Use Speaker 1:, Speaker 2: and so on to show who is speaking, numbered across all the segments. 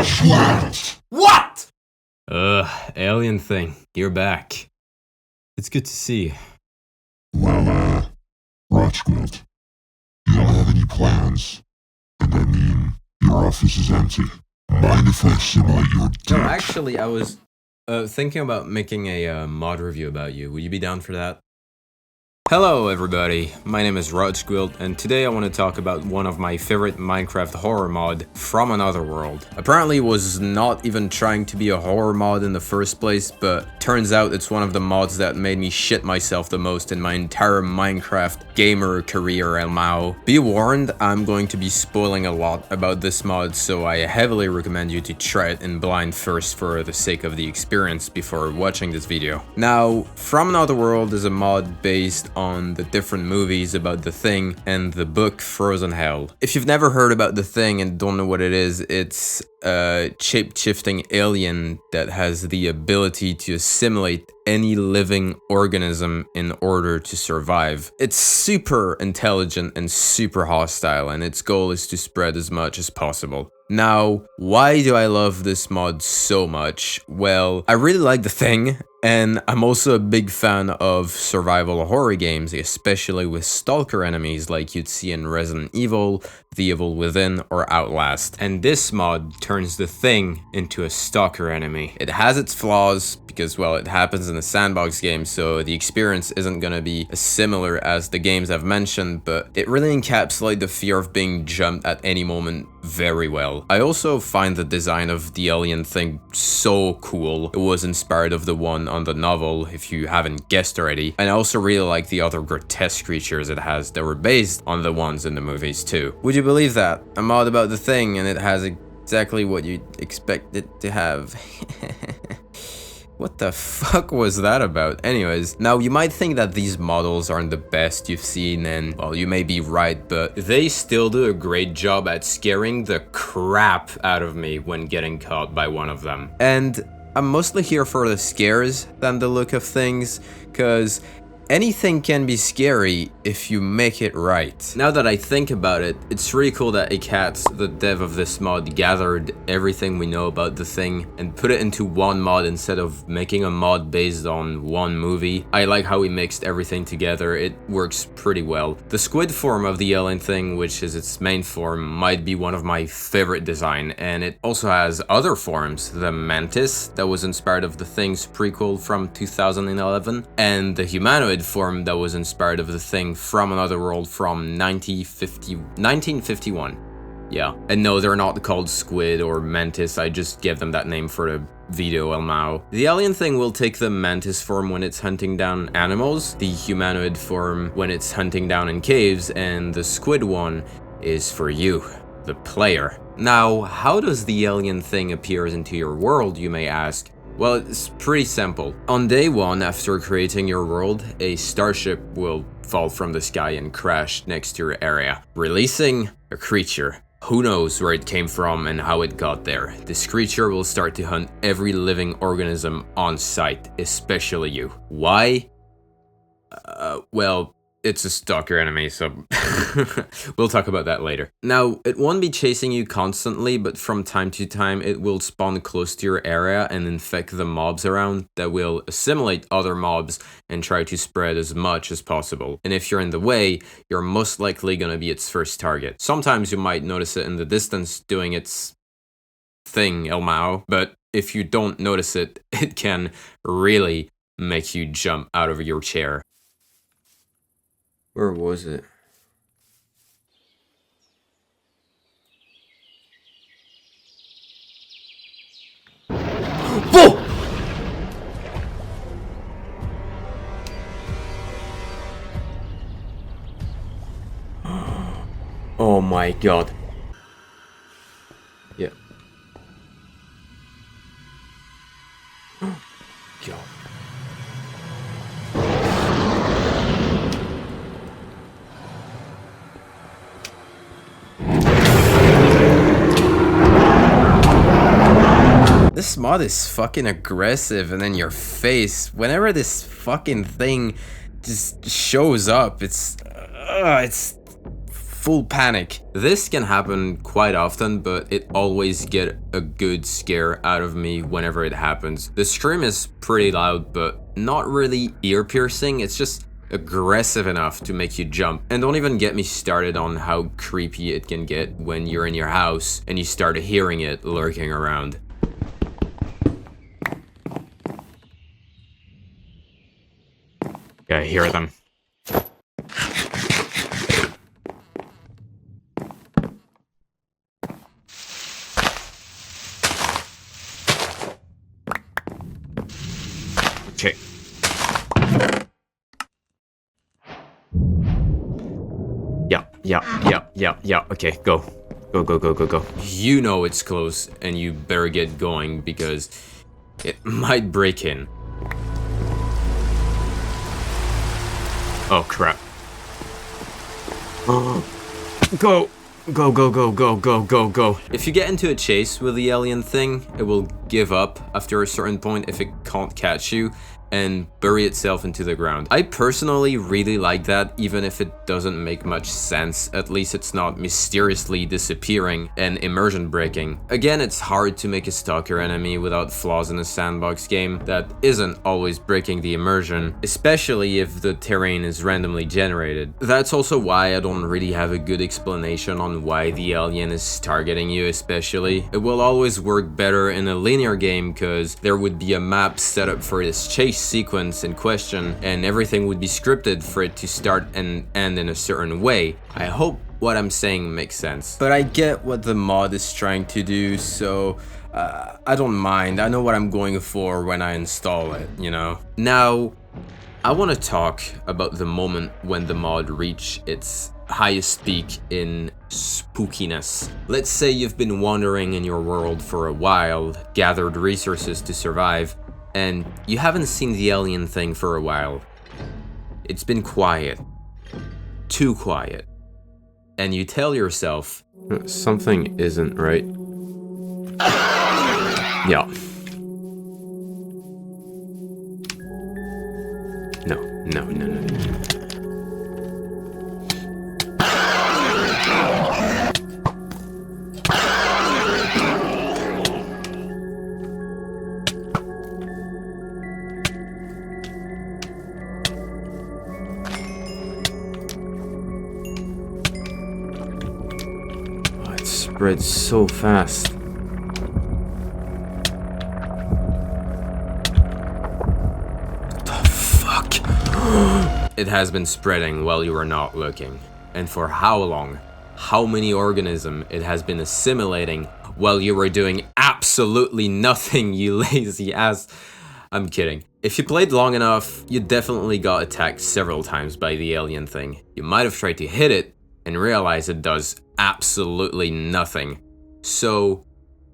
Speaker 1: Flat!
Speaker 2: What? Alien thing, you're back. It's good to see you.
Speaker 1: Well, Rothschild, you don't have any plans. And I mean, your office is empty. Mind if I assimilate your dick?
Speaker 2: No, actually, I was thinking about making a mod review about you. Would you be down for that? Hello everybody, my name is Rothschild, and today I want to talk about one of my favorite Minecraft horror mod, From Another World. Apparently it was not even trying to be a horror mod in the first place, but turns out it's one of the mods that made me shit myself the most in my entire Minecraft gamer career, Elmao. Be warned, I'm going to be spoiling a lot about this mod, so I heavily recommend you to try it in blind first for the sake of the experience before watching this video. Now, From Another World is a mod based on the different movies about The Thing and the book Frozen Hell. If you've never heard about The Thing and don't know what it is, it's a shape-shifting alien that has the ability to assimilate any living organism in order to survive. It's super intelligent and super hostile, and its goal is to spread as much as possible. Now, why do I love this mod so much? Well, I really like The Thing, and I'm also a big fan of survival horror games, especially with stalker enemies like you'd see in Resident Evil, The Evil Within, or Outlast. And this mod turns The Thing into a stalker enemy. It has its flaws, because, well, it happens in a sandbox game, so the experience isn't gonna be as similar as the games I've mentioned, but it really encapsulates the fear of being jumped at any moment very well. I also find the design of the alien thing so cool. It was inspired of the one on the novel, if you haven't guessed already, and I also really like the other grotesque creatures it has that were based on the ones in the movies too. Would you believe that? A mod about The Thing and it has exactly what you'd expect it to have. What the fuck was that about? Anyways, now you might think that these models aren't the best you've seen, and well, you may be right, but they still do a great job at scaring the crap out of me when getting caught by one of them. And I'm mostly here for the scares than the look of things, cause anything can be scary if you make it right. Now that I think about it, it's really cool that Akats, the dev of this mod, gathered everything we know about The Thing and put it into one mod instead of making a mod based on one movie. I like how he mixed everything together, it works pretty well. The squid form of the alien thing, which is its main form, might be one of my favorite design, and it also has other forms. The mantis, that was inspired of The Thing's prequel from 2011, and the humanoid form that was inspired of The Thing From Another World from 1951. Yeah, and no, they're not called squid or mantis, I just gave them that name for the video, Elmao. The alien thing will take the mantis form when it's hunting down animals, the humanoid form when it's hunting down in caves, and the squid one is for you, the player. Now, how does the alien thing appear into your world, you may ask? Well, it's pretty simple. On day one, after creating your world, a starship will fall from the sky and crash next to your area, releasing a creature. Who knows where it came from and how it got there. This creature will start to hunt every living organism on sight, especially you. Why? Well, it's a stalker enemy, so we'll talk about that later. Now, it won't be chasing you constantly, but from time to time, it will spawn close to your area and infect the mobs around that will assimilate other mobs and try to spread as much as possible. And if you're in the way, you're most likely gonna be its first target. Sometimes you might notice it in the distance doing its thing, Elmao, but if you don't notice it, it can really make you jump out of your chair. Where was it? Whoa! Oh my god. Yeah. God. This mod is fucking aggressive and in your face. Whenever this fucking thing just shows up, it's full panic. This can happen quite often, but it always get a good scare out of me whenever it happens. The scream is pretty loud, but not really ear-piercing, it's just aggressive enough to make you jump. And don't even get me started on how creepy it can get when you're in your house and you start hearing it lurking around. Yeah, I hear them. Okay. Yeah. Okay, go. Go. You know it's close, and you better get going because it might break in. Oh, crap. Go. If you get into a chase with the alien thing, it will give up after a certain point if it can't catch you and bury itself into the ground. I personally really like that, even if it doesn't make much sense. At least it's not mysteriously disappearing and immersion breaking. Again, it's hard to make a stalker enemy without flaws in a sandbox game that isn't always breaking the immersion, especially if the terrain is randomly generated. That's also why I don't really have a good explanation on why the alien is targeting you especially. It will always work better in a linear game because there would be a map set up for this chase sequence in question and everything would be scripted for it to start and end in a certain way. I hope what I'm saying makes sense. But I get what the mod is trying to do, so I don't mind. I know what I'm going for when I install it, you know? Now, I want to talk about the moment when the mod reached its highest peak in spookiness. Let's say you've been wandering in your world for a while, gathered resources to survive, and you haven't seen the alien thing for a while. It's been quiet. Too quiet. And you tell yourself, something isn't right. Yeah. No. It spreads so fast. It has been spreading while you were not looking. And for how long? How many organisms it has been assimilating while you were doing absolutely nothing, you lazy ass. I'm kidding. If you played long enough, you definitely got attacked several times by the alien thing. You might have tried to hit it and realize it does absolutely nothing. So,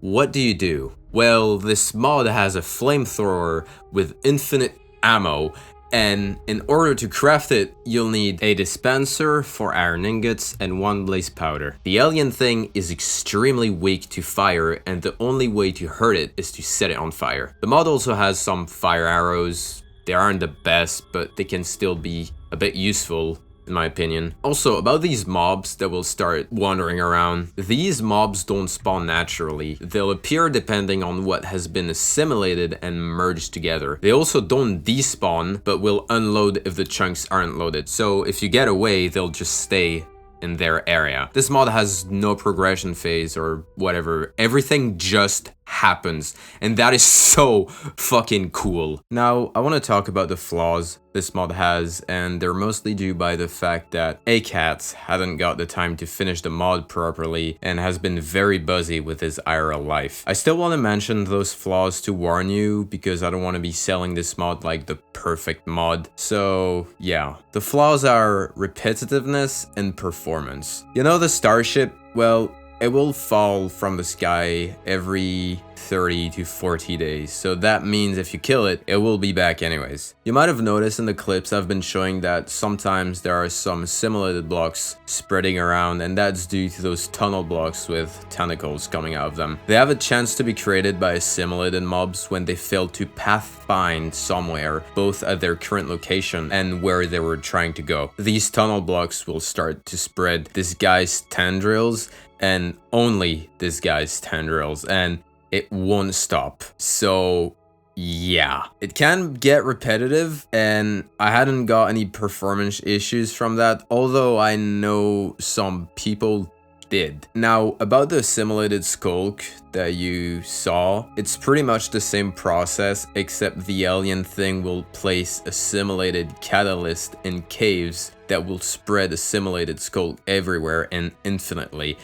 Speaker 2: what do you do? Well, this mod has a flamethrower with infinite ammo, and in order to craft it, you'll need a dispenser, 4 iron ingots, and 1 blaze powder. The alien thing is extremely weak to fire, and the only way to hurt it is to set it on fire. The mod also has some fire arrows. They aren't the best, but they can still be a bit useful, in my opinion. Also, about these mobs that will start wandering around, these mobs don't spawn naturally. They'll appear depending on what has been assimilated and merged together. They also don't despawn, but will unload if the chunks aren't loaded. So if you get away, they'll just stay in their area. This mod has no progression phase or whatever. Everything just happens, and that is so fucking cool. Now, I want to talk about the flaws this mod has, and they're mostly due by the fact that ACATS hadn't got the time to finish the mod properly and has been very busy with his IRL life. I still want to mention those flaws to warn you because I don't want to be selling this mod like the perfect mod. So yeah, the flaws are repetitiveness and performance. You know the starship? Well, it will fall from the sky every 30 to 40 days, so that means if you kill it, it will be back anyways. You might have noticed in the clips I've been showing that sometimes there are some assimilated blocks spreading around, and that's due to those tunnel blocks with tentacles coming out of them. They have a chance to be created by assimilated mobs when they fail to pathfind somewhere, both at their current location and where they were trying to go. These tunnel blocks will start to spread this guy's tendrils, and only this guy's tendrils, and it won't stop. So yeah, it can get repetitive, and I hadn't got any performance issues from that, although I know some people did. Now, about the assimilated skulk that you saw, it's pretty much the same process, except the alien thing will place assimilated catalyst in caves that will spread assimilated skulk everywhere and infinitely.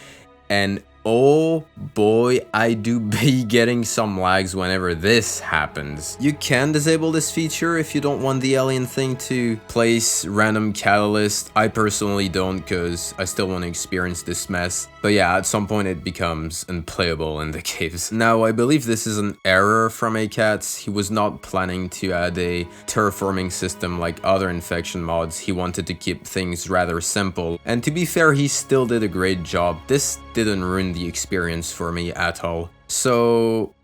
Speaker 2: And oh boy, I do be getting some lags whenever this happens. You can disable this feature if you don't want the alien thing to place random catalyst. I personally don't, because I still want to experience this mess. But yeah, at some point it becomes unplayable in the caves. Now, I believe this is an error from ACATS. He was not planning to add a terraforming system like other infection mods. He wanted to keep things rather simple. And to be fair, he still did a great job. This didn't ruin the experience for me at all. So,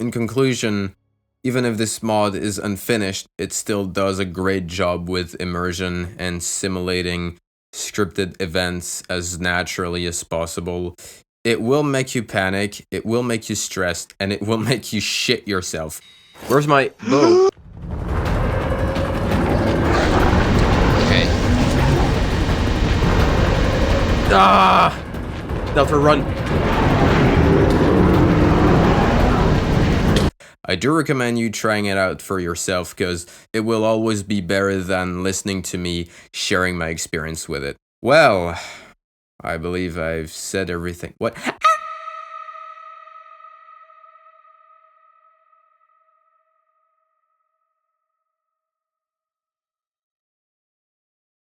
Speaker 2: in conclusion, even if this mod is unfinished, it still does a great job with immersion and simulating scripted events as naturally as possible. It will make you panic, it will make you stressed, and it will make you shit yourself. Where's my bow? Okay. Ah! Delta, run! I do recommend you trying it out for yourself, because it will always be better than listening to me sharing my experience with it. Well, I believe I've said everything. What?